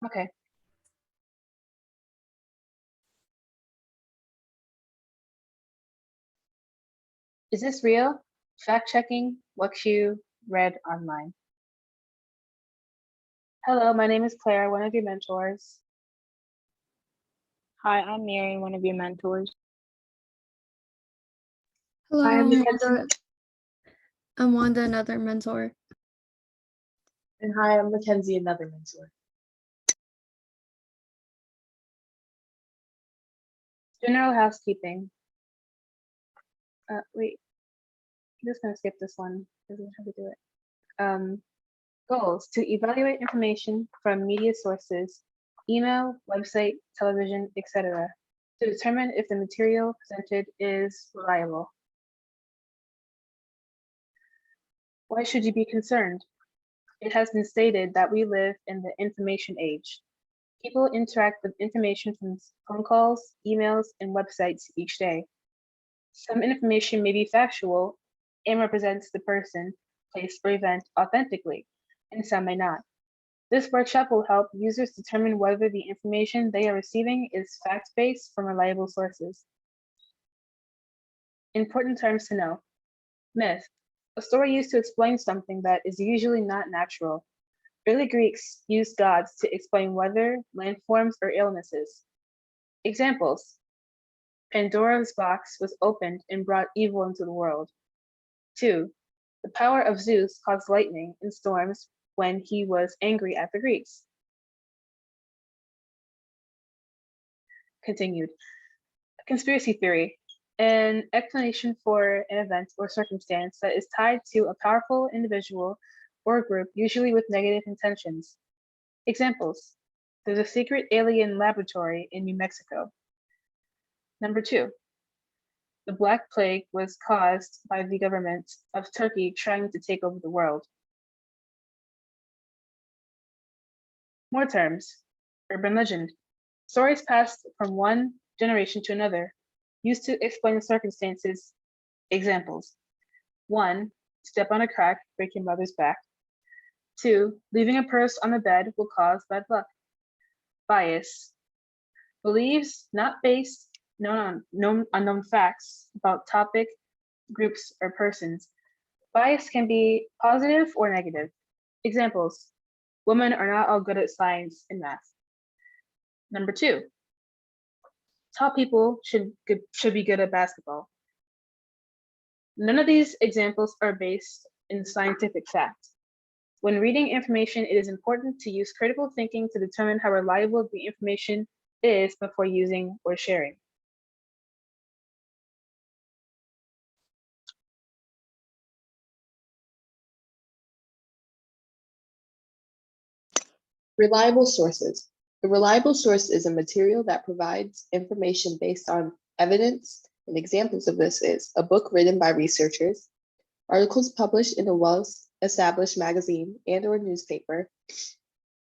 Okay. Is this real? Fact checking what you read online. Hello, my name is Claire, one of your mentors. Hi, I'm Mary, one of your mentors. Hello, Hi, I'm I'm Mackenzie. Wanda. I'm Wanda, another mentor. And hi, I'm Mackenzie, another mentor. General housekeeping. Wait, I'm just gonna skip this one because we have to do it. Goals: to evaluate information from media sources, email, website, television, etc., to determine if the material presented is reliable. Why should you be concerned? It has been stated that we live in the information age. People interact with information from phone calls, emails, and websites each day. Some information may be factual and represents the person, place, or event authentically, and some may not. This workshop will help users determine whether the information they are receiving is fact-based from reliable sources. Important terms to know. Myth: a story used to explain something that is usually not natural. Early Greeks used gods to explain weather, landforms, or illnesses. Examples: Pandora's box was opened and brought evil into the world. 2. The power of Zeus caused lightning and storms when he was angry at the Greeks. Continued. Conspiracy theory: an explanation for an event or circumstance that is tied to a powerful individual or group, usually with negative intentions. Examples: there's a secret alien laboratory in New Mexico. Number 2, the Black Plague was caused by the government of Turkey trying to take over the world. More terms. Urban legend: stories passed from one generation to another, used to explain circumstances. Examples: 1. Step on a crack, break your mother's back. 2. Leaving a purse on the bed will cause bad luck. Bias: believes not based on unknown facts about topic, groups, or persons. Bias can be positive or negative. Examples: women are not all good at science and math. Number 2, tall people should be good at basketball. None of these examples are based in scientific fact. When reading information, it is important to use critical thinking to determine how reliable the information is before using or sharing. Reliable sources. A reliable source is a material that provides information based on evidence, and examples of this is a book written by researchers, articles published in a well-established magazine and or newspaper,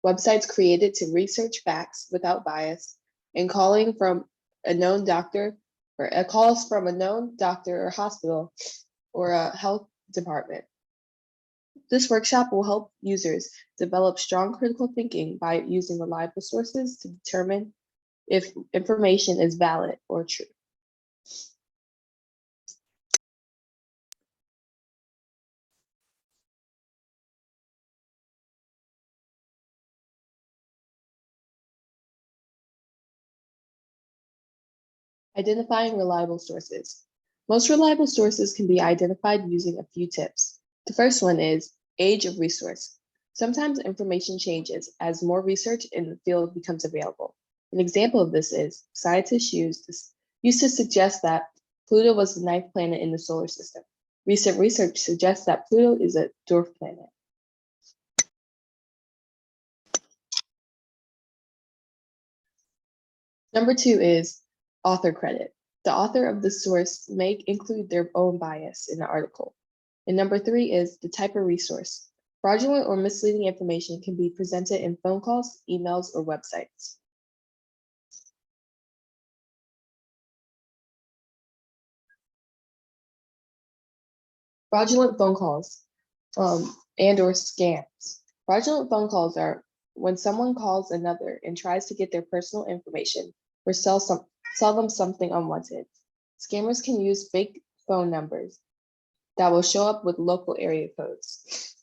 websites created to research facts without bias, and calls from a known doctor or hospital or a health department. This workshop will help users develop strong critical thinking by using reliable sources to determine if information is valid or true. Identifying reliable sources. Most reliable sources can be identified using a few tips. The first one is age of resource. Sometimes information changes as more research in the field becomes available. An example of this is scientists used to suggest that Pluto was the ninth planet in the solar system. Recent research suggests that Pluto is a dwarf planet. Number 2 is author credit. The author of the source may include their own bias in the article. And number 3 is the type of resource. Fraudulent or misleading information can be presented in phone calls, emails, or websites. Fraudulent phone calls and or scams. Fraudulent phone calls are when someone calls another and tries to get their personal information or sell them something unwanted. Scammers can use fake phone numbers that will show up with local area codes.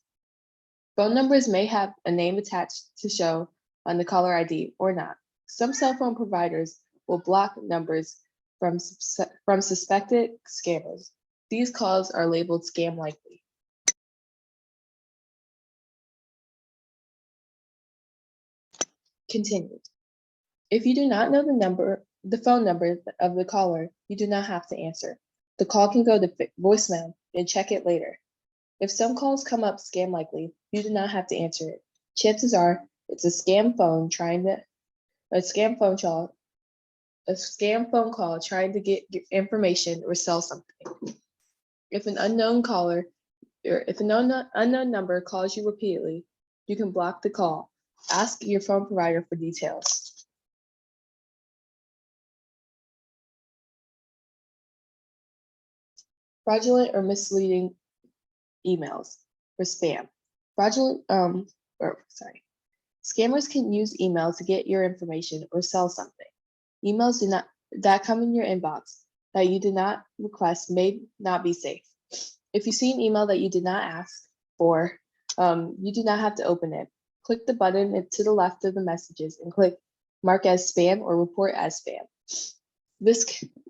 Phone numbers may have a name attached to show on the caller ID or not. Some cell phone providers will block numbers from suspected scammers. These calls are labeled scam likely. Continued. If you do not know the phone number of the caller, you do not have to answer. The call can go to voicemail and check it later. If some calls come up scam likely, you do not have to answer it. Chances are it's a scam phone call trying to get your information or sell something. If an unknown number calls you repeatedly, you can block the call. Ask your phone provider for details. Fraudulent or misleading emails or spam. Scammers can use emails to get your information or sell something. Emails that come in your inbox that you did not request may not be safe. If you see an email that you did not ask for, you do not have to open it. Click the button to the left of the messages and click Mark as Spam or Report as Spam. This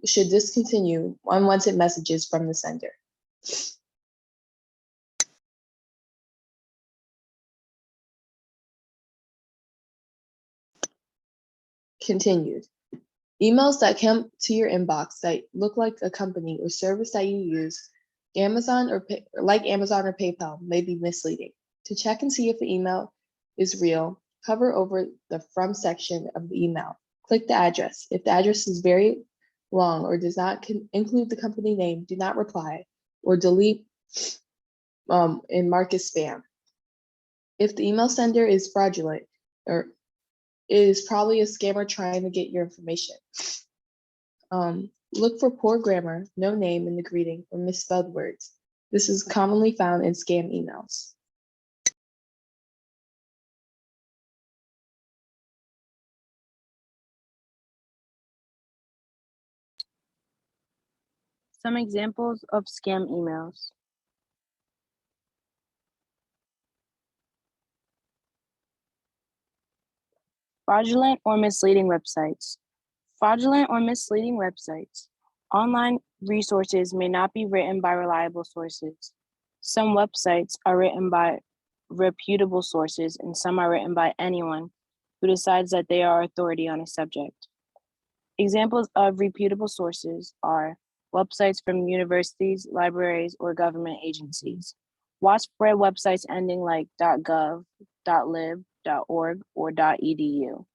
should discontinue unwanted messages from the sender. Continued. Emails that come to your inbox that look like a company or service that you use, Amazon or PayPal, may be misleading. To check and see if the email is real, hover over the From section of the email. Click the address. If the address is very long or does not include the company name, do not reply or delete and mark as spam. If the email sender is fraudulent or it is probably a scammer trying to get your information. Look for poor grammar, no name in the greeting, or misspelled words. This is commonly found in scam emails. Some examples of scam emails. Fraudulent or misleading websites. Fraudulent or misleading websites. Online resources may not be written by reliable sources. Some websites are written by reputable sources, and some are written by anyone who decides that they are authority on a subject. Examples of reputable sources are websites from universities, libraries, or government agencies. Watch for websites ending like .gov, .lib, .org, or .edu.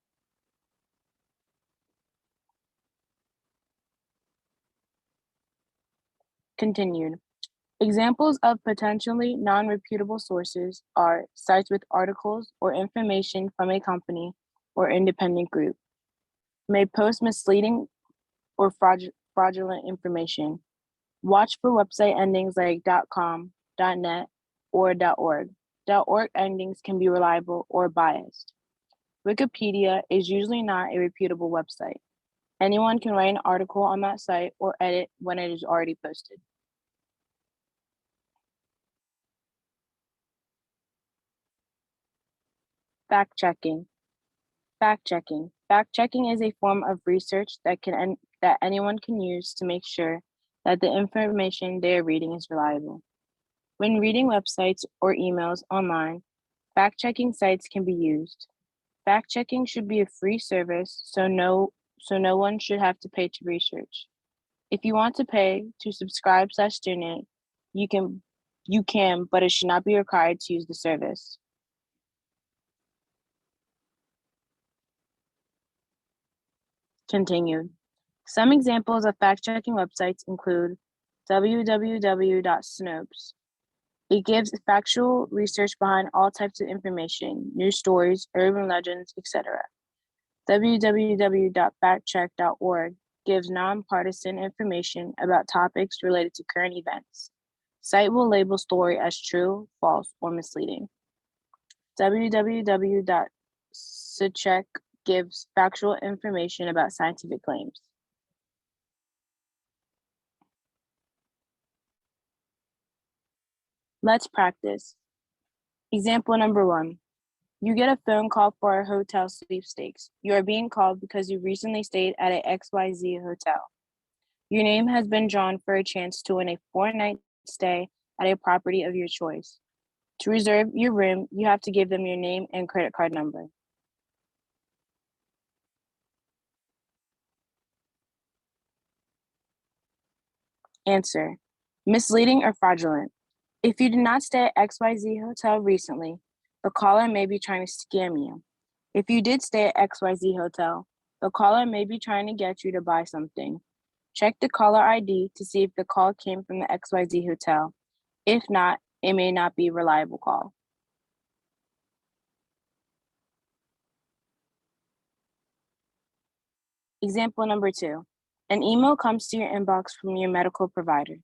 Continued. Examples of potentially non-reputable sources are sites with articles or information from a company or independent group. May post misleading or fraudulent information. Watch for website endings like .com, .net, or .org. .org endings can be reliable or biased. Wikipedia is usually not a reputable website. Anyone can write an article on that site or edit when it is already posted. Fact-checking. Fact-checking. Fact-checking is a form of research that anyone can use to make sure that the information they are reading is reliable. When reading websites or emails online, fact-checking sites can be used. Fact-checking should be a free service, so no one should have to pay to research. If you want to pay to subscribe/donate, you can, but it should not be required to use the service. Continued. Some examples of fact-checking websites include www.snopes. It gives factual research behind all types of information, news stories, urban legends, etc. www.factcheck.org gives nonpartisan information about topics related to current events. Site will label story as true, false, or misleading. www. to check gives factual information about scientific claims. Let's practice. Example number 1. You get a phone call for a hotel sweepstakes. You are being called because you recently stayed at a XYZ hotel. Your name has been drawn for a chance to win a 4-night stay at a property of your choice. To reserve your room, you have to give them your name and credit card number. Answer: misleading or fraudulent. If you did not stay at XYZ hotel recently, the caller may be trying to scam you. If you did stay at XYZ hotel, the caller may be trying to get you to buy something. Check the caller ID to see if the call came from the XYZ hotel. If not, it may not be a reliable call. Example number 2. An email comes to your inbox from your medical provider.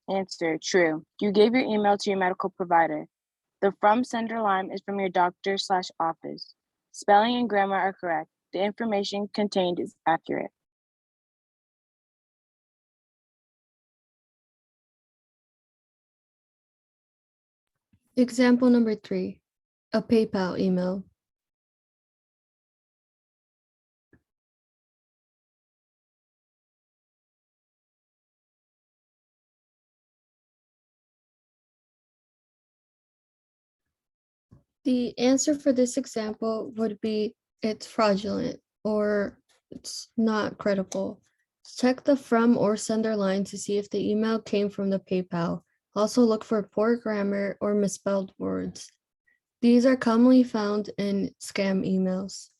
Answer: true. You gave your email to your medical provider. The from sender line is from your doctor/office. Spelling and grammar are correct. The information contained is accurate. Example number 3, a PayPal email. The answer for this example would be it's fraudulent or it's not credible. Check the from or sender line to see if the email came from the PayPal. Also look for poor grammar or misspelled words. These are commonly found in scam emails.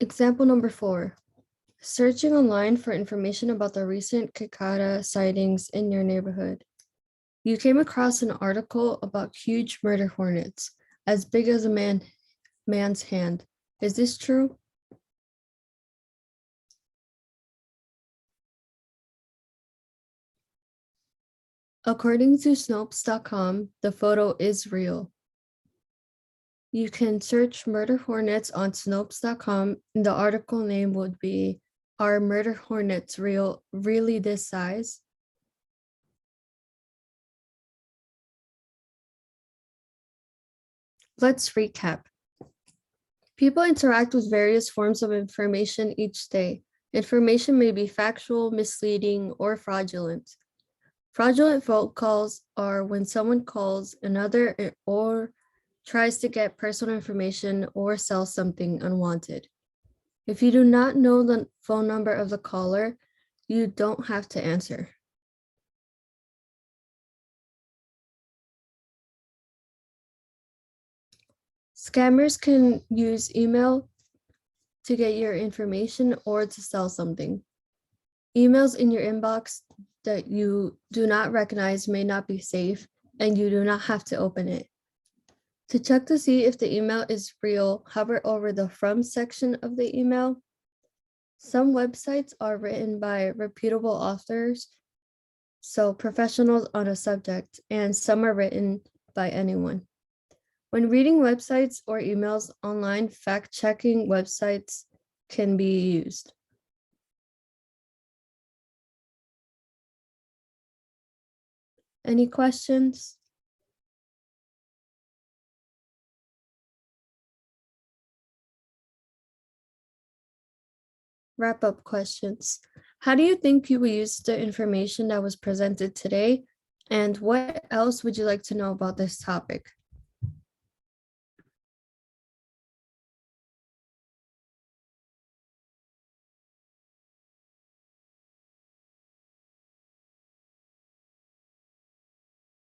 Example number 4. Searching online for information about the recent cicada sightings in your neighborhood. You came across an article about huge murder hornets, as big as a man's hand. Is this true? According to Snopes.com, the photo is real. You can search murder hornets on Snopes.com, and the article name would be, "Are murder hornets really this size?" Let's recap. People interact with various forms of information each day. Information may be factual, misleading, or fraudulent. Fraudulent phone calls are when someone calls another or tries to get personal information or sell something unwanted. If you do not know the phone number of the caller, you don't have to answer. Scammers can use email to get your information or to sell something. Emails in your inbox that you do not recognize may not be safe, and you do not have to open it. To check to see if the email is real, hover over the from section of the email. Some websites are written by reputable authors, so professionals on a subject, and some are written by anyone. When reading websites or emails online, fact-checking websites can be used. Any questions? Wrap-up questions. How do you think you will use the information that was presented today? And what else would you like to know about this topic?